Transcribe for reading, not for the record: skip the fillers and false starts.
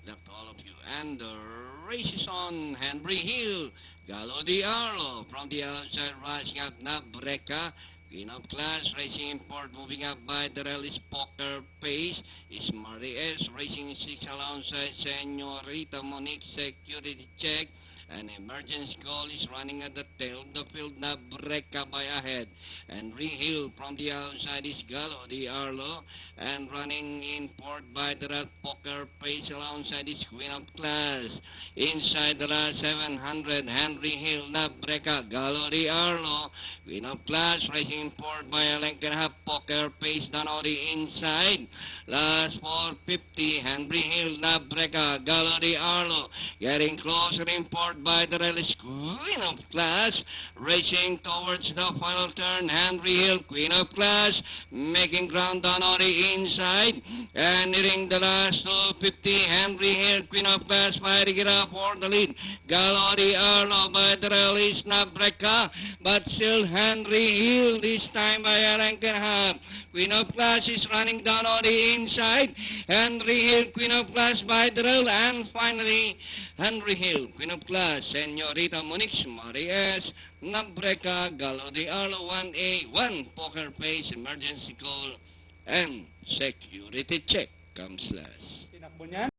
luck to all of you. And the race is on. Henry Hill, Galo Di Arlo from the outside, rising up Nabreka. Queen of Class, Racing Import, moving up by the rally's Poker Pace. Smarty S, Racing 6 alongside Senorita Monique, Security Check. An emergency call is running at the tail of the field. Nabreka by ahead. And Hill from the outside is Galo Di Arlo. And running in port by the Red Poker Pace alongside is Queen of Class. Inside the last 700, Henry Hill, Nabreka, Galo Di Arlo. Queen of Class, Racing in port by a length and a half. Poker Pace down on the inside. Last 450, Henry Hill, Nabreka, Galo Di Arlo. Getting closer in port by the release, Queen of Class, racing towards the final turn. Henry Hill, Queen of Class, making ground down on the inside, and hitting the last 250. Henry Hill, Queen of Class, fighting it up for the lead. Galo Di Arlo by the release, Nabreka, but still Henry Hill this time by a length and a half. Queen of Class is running down on the inside. Henry Hill, Queen of Class by the rail, and finally Henry Hill, Queen of Class, Senorita Monique, Marias, Nabreka, Galo Di Arlo, 1A, 1 Poker Pace, emergency call, and security check comes last. Tinakbo niyan.